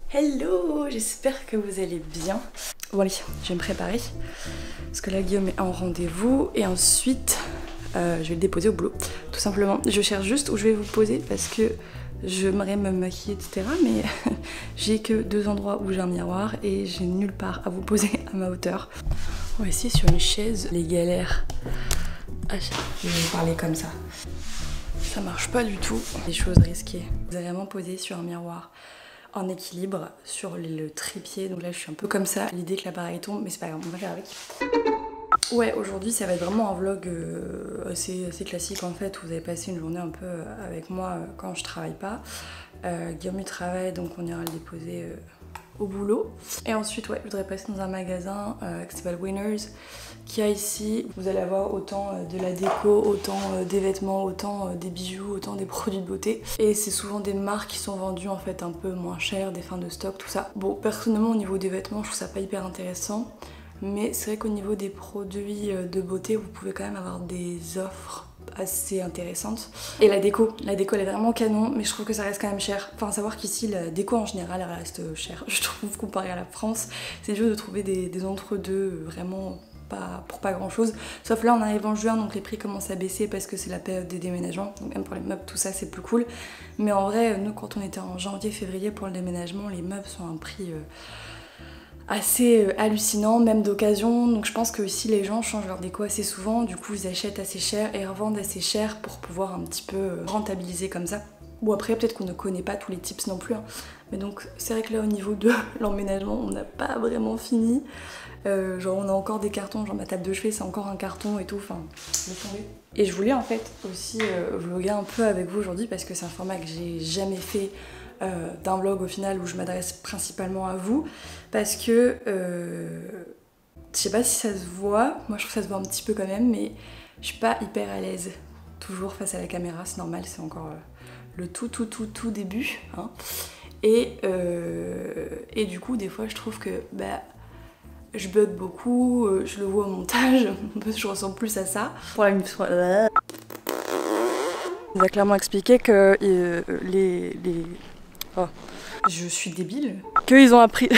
Hello, j'espère que vous allez bien. Bon allez, je vais me préparer parce que là Guillaume est en rendez-vous et ensuite je vais le déposer au boulot. Tout simplement, je cherche juste où je vais vous poser parce que j'aimerais me maquiller etc. Mais j'ai que 2 endroits où j'ai un miroir et j'ai nulle part à vous poser à ma hauteur. On va essayer sur une chaise, les galères. Je vais vous parler comme ça. Ça marche pas du tout. Des choses risquées. Vous allez vraiment poser sur un miroir en équilibre sur le trépied. Donc là je suis un peu comme ça. L'idée que l'appareil tombe, mais c'est pas grave, on va faire avec. Ouais, aujourd'hui ça va être vraiment un vlog assez classique en fait. Vous avez passé une journée un peu avec moi quand je travaille pas. Guillaume il travaille donc on ira le déposer au boulot. Et ensuite ouais, je voudrais passer dans un magasin qui s'appelle Winners, qui a ici. Vous allez avoir autant de la déco, autant des vêtements, autant des bijoux, autant des produits de beauté. Et c'est souvent des marques qui sont vendues en fait un peu moins chères, des fins de stock, tout ça. Bon, personnellement au niveau des vêtements, je trouve ça pas hyper intéressant. Mais c'est vrai qu'au niveau des produits de beauté, vous pouvez quand même avoir des offres assez intéressantes. Et la déco elle est vraiment canon, mais je trouve que ça reste quand même cher. Enfin, à savoir qu'ici la déco en général elle reste chère, je trouve, comparé à la France. C'est dur de trouver des entre-deux vraiment pour pas grand chose. Sauf là on arrive en juin, donc les prix commencent à baisser parce que c'est la période des déménagements. Donc même pour les meubles, tout ça c'est plus cool. Mais en vrai, nous quand on était en janvier, février pour le déménagement, les meubles sont à un prix assez hallucinant, même d'occasion. Donc je pense que ici les gens changent leur déco assez souvent, du coup ils achètent assez cher et revendent assez cher pour pouvoir un petit peu rentabiliser comme ça. Ou après peut-être qu'on ne connaît pas tous les tips non plus, hein. Mais donc c'est vrai que là au niveau de l'emménagement on n'a pas vraiment fini. Genre on a encore des cartons, genre ma table de chevet c'est encore un carton et tout, enfin laisse tomber. Et je voulais en fait aussi vlogger un peu avec vous aujourd'hui parce que c'est un format que j'ai jamais fait d'un vlog au final où je m'adresse principalement à vous, parce que je sais pas si ça se voit, moi je trouve que ça se voit un petit peu quand même, mais je suis pas hyper à l'aise toujours face à la caméra, c'est normal, c'est encore le tout début, hein. Et du coup des fois je trouve que je bug beaucoup, je le vois au montage, je ressemble plus à ça. Voilà, il a clairement expliqué que oh, je suis débile. Qu'ils ont appris...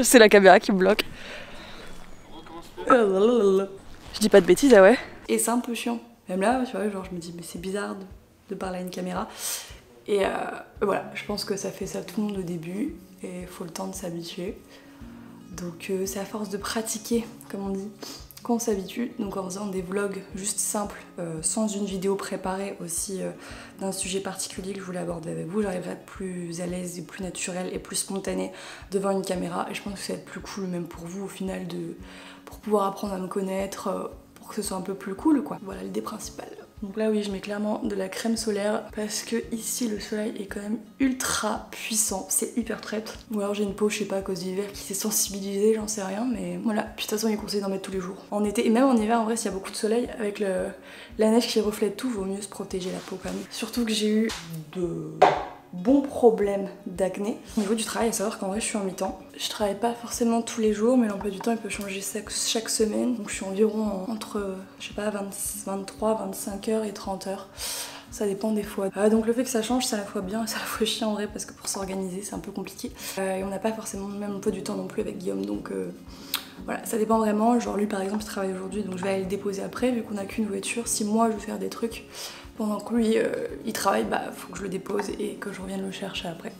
C'est la caméra qui me bloque. Je dis pas de bêtises, ah ouais. Et c'est un peu chiant. Même là, tu vois, genre je me dis mais c'est bizarre de parler à une caméra. Et voilà, je pense que ça fait ça tout le monde au début et il faut le temps de s'habituer. Donc c'est à force de pratiquer, comme on dit, qu'on s'habitue. Donc en faisant des vlogs juste simples, sans une vidéo préparée aussi d'un sujet particulier que je voulais aborder avec vous, j'arriverai à être plus à l'aise et plus naturelle et plus spontanée devant une caméra. Et je pense que ça va être plus cool même pour vous au final, pour pouvoir apprendre à me connaître, pour que ce soit un peu plus cool quoi. Voilà l'idée principale. Donc là oui, je mets clairement de la crème solaire parce que ici le soleil est quand même ultra puissant, c'est hyper traître. Ou alors j'ai une peau, je sais pas, à cause de l'hiver qui s'est sensibilisée, j'en sais rien, mais voilà. Puis de toute façon il est conseillé d'en mettre tous les jours. En été et même en hiver, en vrai, s'il y a beaucoup de soleil, avec la neige qui reflète tout, vaut mieux se protéger la peau quand même. Surtout que j'ai eu de bons problèmes d'acné. Au niveau du travail, à savoir qu'en vrai je suis en mi-temps. Je travaille pas forcément tous les jours, mais l'emploi du temps il peut changer chaque semaine. Donc je suis environ entre, je sais pas, 23, 25 heures et 30 heures. Ça dépend des fois. Donc le fait que ça change, c'est à la fois bien et c'est à la fois chiant en vrai, parce que pour s'organiser c'est un peu compliqué. Et on n'a pas forcément le même emploi du temps non plus avec Guillaume, donc voilà, ça dépend vraiment. Genre lui par exemple il travaille aujourd'hui, donc je vais aller le déposer après, vu qu'on n'a qu'une voiture. Si moi je veux faire des trucs pendant que lui il travaille, faut que je le dépose et que je revienne le chercher après.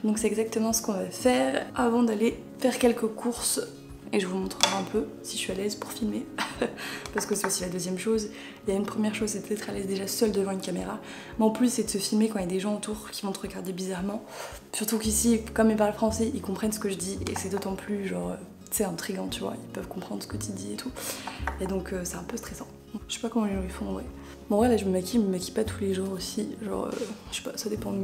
Donc c'est exactement ce qu'on va faire avant d'aller faire quelques courses. Et je vous montrerai un peu si je suis à l'aise pour filmer. Parce que c'est aussi la deuxième chose. Il y a une première chose, c'est d'être à l'aise déjà seule devant une caméra. Mais en plus, c'est de se filmer quand il y a des gens autour qui vont te regarder bizarrement. Surtout qu'ici, comme ils parlent français, ils comprennent ce que je dis. Et c'est d'autant plus, genre, c'est intriguant, tu vois. Ils peuvent comprendre ce que tu dis et tout. Et donc, c'est un peu stressant. Je sais pas comment les gens le font en vrai. Bon, en vrai, là, je me maquille pas tous les jours aussi. Genre, je sais pas, ça dépend de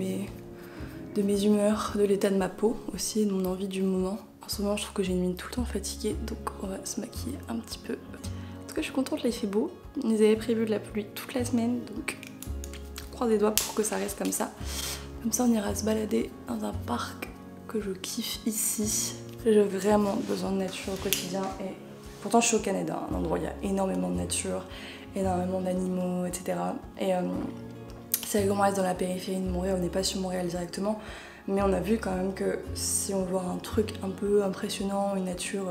mes humeurs, de l'état de ma peau aussi, de mon envie du moment. En ce moment, je trouve que j'ai une mine tout le temps fatiguée, donc on va se maquiller un petit peu. En tout cas, je suis contente, là il fait beau. Ils avaient prévu de la pluie toute la semaine, donc je croise les doigts pour que ça reste comme ça. Comme ça, on ira se balader dans un parc que je kiffe ici. J'ai vraiment besoin de nature au quotidien et pourtant je suis au Canada, un endroit où il y a énormément de nature, énormément d'animaux, etc. Et c'est vrai qu'on reste dans la périphérie de Montréal, on n'est pas sur Montréal directement. mais on a vu quand même que si on veut voir un truc un peu impressionnant, une nature,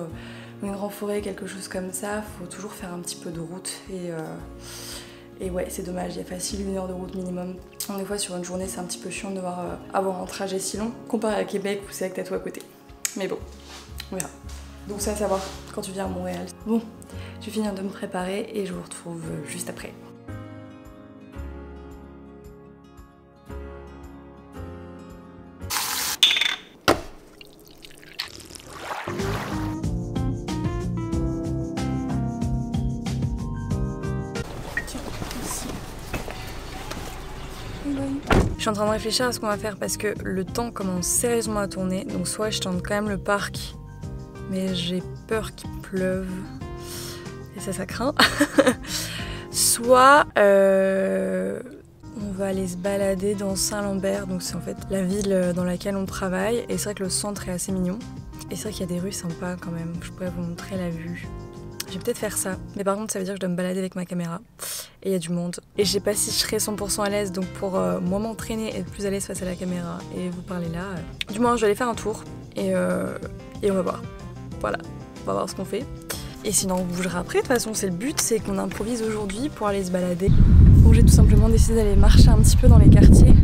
une grande forêt, quelque chose comme ça, faut toujours faire un petit peu de route et ouais, c'est dommage, il y a facile 1 heure de route minimum. Des fois sur une journée c'est un petit peu chiant de devoir avoir un trajet si long comparé à Québec où c'est vrai que t'as tout à côté. Mais bon, on verra. Donc ça à savoir quand tu viens à Montréal. Bon, je vais finir de me préparer et je vous retrouve juste après. Je suis en train de réfléchir à ce qu'on va faire parce que le temps commence sérieusement à tourner. Donc soit je tente quand même le parc, mais j'ai peur qu'il pleuve. Et ça craint. Soit on va aller se balader dans Saint-Lambert. Donc c'est en fait la ville dans laquelle on travaille. Et c'est vrai que le centre est assez mignon. Et c'est vrai qu'il y a des rues sympas quand même. Je pourrais vous montrer la vue. Je vais peut-être faire ça, mais par contre ça veut dire que je dois me balader avec ma caméra et il y a du monde. Et je sais pas si je serai 100% à l'aise, donc pour moi m'entraîner et être plus à l'aise face à la caméra et vous parler là, du moins je vais aller faire un tour et on va voir. Voilà, on va voir ce qu'on fait. Et sinon on bougera après, de toute façon c'est le but, c'est qu'on improvise aujourd'hui pour aller se balader. Bon, j'ai tout simplement décidé d'aller marcher un petit peu dans les quartiers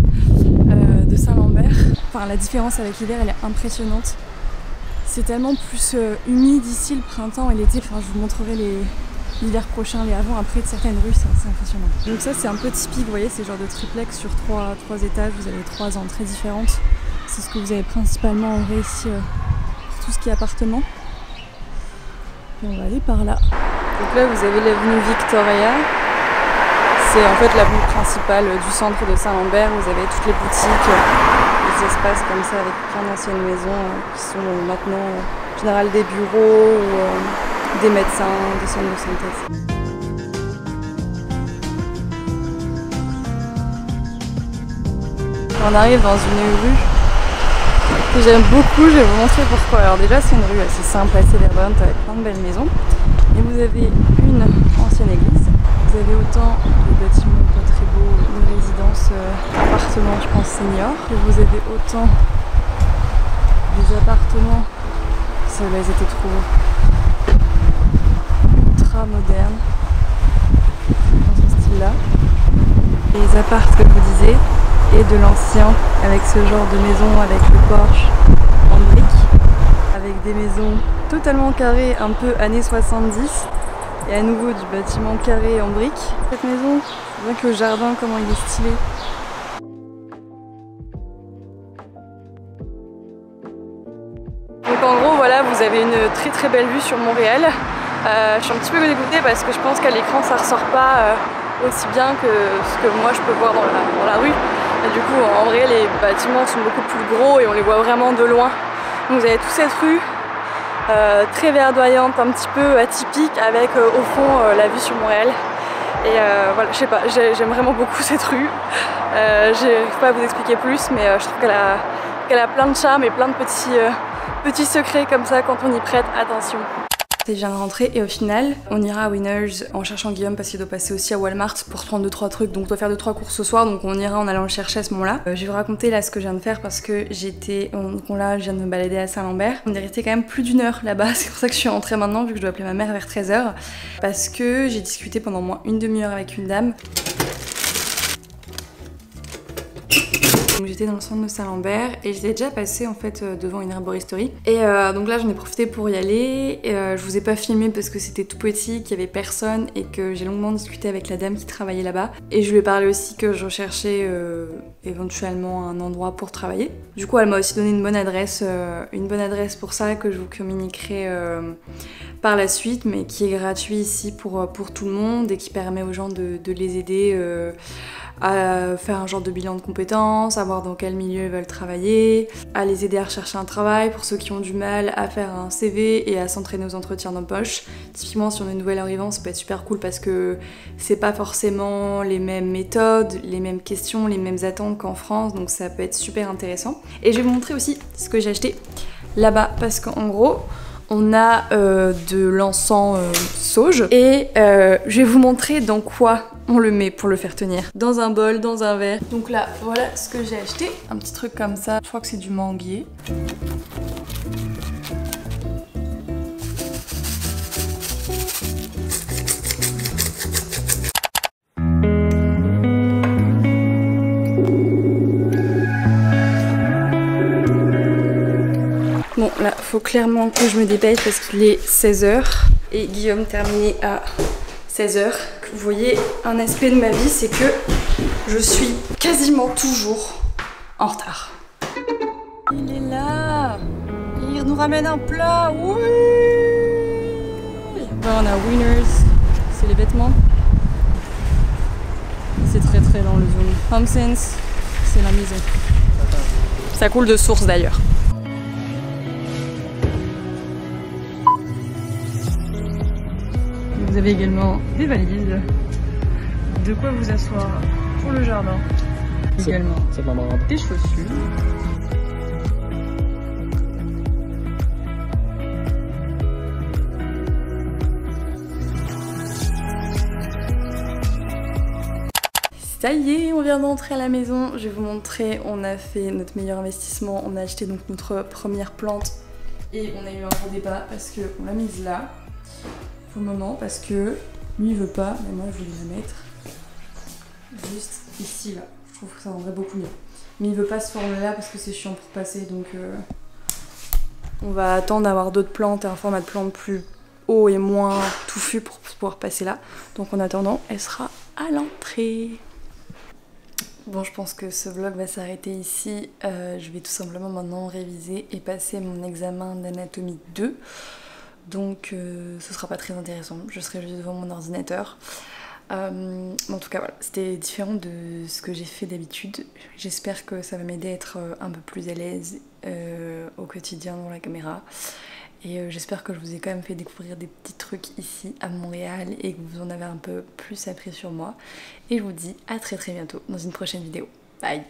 de Saint-Lambert. Enfin la différence avec l'hiver elle est impressionnante. C'est tellement plus humide ici le printemps et l'été, enfin je vous montrerai l'hiver prochain, les avant-après de certaines rues, c'est assez impressionnant. Donc ça c'est un peu typique, vous voyez, c'est genre de triplex sur 3 étages, vous avez 3 entrées différentes. C'est ce que vous avez principalement en vrai ici pour tout ce qui est appartement. Et on va aller par là. Donc là vous avez l'avenue Victoria, c'est en fait l'avenue principale du centre de Saint-Lambert, vous avez toutes les boutiques, des espaces comme ça avec plein d'anciennes maisons qui sont maintenant en général des bureaux ou des médecins, des centres de santé. On arrive dans une rue que j'aime beaucoup, je vais vous montrer pourquoi. Alors déjà c'est une rue assez simple, assez verdante avec plein de belles maisons. Et vous avez une ancienne église, vous avez autant des bâtiments pas très beaux, une résidence, appartements je pense senior, et vous avez autant des appartements, ceux-là ils étaient trop ultra modernes, dans ce style-là. Les apparts comme vous disiez, et de l'ancien avec ce genre de maison avec le porche en briques, avec des maisons totalement carrées un peu années 70 et à nouveau du bâtiment carré en briques. Cette maison, rien que le jardin comment il est stylé. Donc en gros voilà, vous avez une très belle vue sur Montréal. Je suis un petit peu dégoûtée parce que je pense qu'à l'écran ça ressort pas aussi bien que ce que moi je peux voir dans la rue. Et du coup en vrai les bâtiments sont beaucoup plus gros et on les voit vraiment de loin. Donc vous avez toute cette rue très verdoyante, un petit peu atypique avec au fond la vue sur Montréal. Et voilà, je sais pas, j'aime vraiment beaucoup cette rue. Je ne peux pas vous expliquer plus, mais je trouve qu'elle a plein de charme et plein de petits secrets comme ça quand on y prête attention. Je viens de rentrer et au final on ira à Winners en cherchant Guillaume parce qu'il doit passer aussi à Walmart pour se prendre 2-3 trucs, donc on doit faire 2-3 courses ce soir, donc on ira en allant le chercher à ce moment là. Je vais vous raconter là ce que je viens de faire parce que là je viens de me balader à Saint-Lambert. On est resté quand même plus d'1 heure là-bas, c'est pour ça que je suis rentrée maintenant vu que je dois appeler ma mère vers 13h parce que j'ai discuté pendant au moins une demi-heure avec une dame. J'étais dans le centre de Saint-Lambert et j'étais déjà passée en fait devant une herboristerie et donc là j'en ai profité pour y aller. Je vous ai pas filmé parce que c'était tout petit, qu'il y avait personne et que j'ai longuement discuté avec la dame qui travaillait là-bas et je lui ai parlé aussi que je recherchais éventuellement un endroit pour travailler. Du coup elle m'a aussi donné une bonne adresse pour ça que je vous communiquerai par la suite, mais qui est gratuit ici pour tout le monde et qui permet aux gens de les aider à faire un genre de bilan de compétences, à voir dans quel milieu ils veulent travailler, à les aider à rechercher un travail pour ceux qui ont du mal à faire un CV et à s'entraîner aux entretiens d'embauche. Typiquement si on est nouvel arrivant ça peut être super cool parce que c'est pas forcément les mêmes méthodes, les mêmes questions, les mêmes attentes qu'en France, donc ça peut être super intéressant. Et je vais vous montrer aussi ce que j'ai acheté là-bas parce qu'en gros on a de l'encens sauge et je vais vous montrer dans quoi on le met pour le faire tenir dans un bol, dans un verre. Donc là, voilà ce que j'ai acheté. Un petit truc comme ça. Je crois que c'est du manguier. Bon, là, faut clairement que je me dépêche parce qu'il est 16h et Guillaume terminé à 16h. Vous voyez, un aspect de ma vie, c'est que je suis quasiment toujours en retard. Il est là. Il nous ramène un plat. Oui. Là, on a Winners. C'est les vêtements. C'est très très dans le zoom. Thompson's, c'est la maison. Ça coule de source d'ailleurs. Vous avez également des valises, de quoi vous asseoir pour le jardin, également des chaussures. Ça y est, on vient d'entrer à la maison. Je vais vous montrer, on a fait notre meilleur investissement. On a acheté donc notre première plante et on a eu un gros débat parce qu'on l'a mise là. Pour le moment parce que lui il veut pas, mais moi je voulais la mettre juste ici là. Je trouve que ça rendrait beaucoup mieux. Mais il veut pas se former là parce que c'est chiant pour passer, donc on va attendre d'avoir d'autres plantes et un format de plante plus haut et moins touffu pour pouvoir passer là. Donc en attendant, elle sera à l'entrée. Bon, je pense que ce vlog va s'arrêter ici. Je vais tout simplement maintenant réviser et passer mon examen d'anatomie 2. Donc ce sera pas très intéressant, je serai juste devant mon ordinateur. En tout cas voilà, c'était différent de ce que j'ai fait d'habitude. J'espère que ça va m'aider à être un peu plus à l'aise au quotidien devant la caméra. Et j'espère que je vous ai quand même fait découvrir des petits trucs ici à Montréal et que vous en avez un peu plus appris sur moi. Et je vous dis à très bientôt dans une prochaine vidéo. Bye!